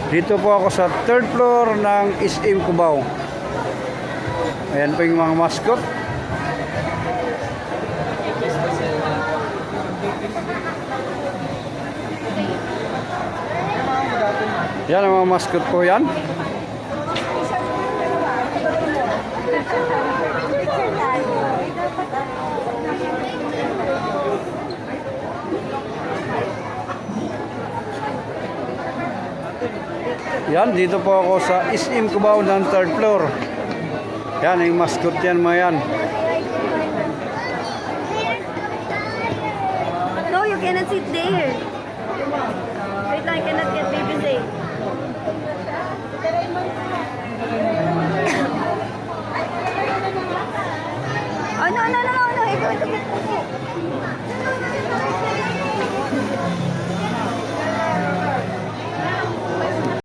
Dito po ako sa third floor ng SM Cubao. Ayan po yung mga mascot. Yan ang mga mascot po yan. Yan, dito po ako sa SM Cubao ng third floor. Yan, yung mascot yan mga yan. No, you cannot sit there. Wait lang, I cannot get baby.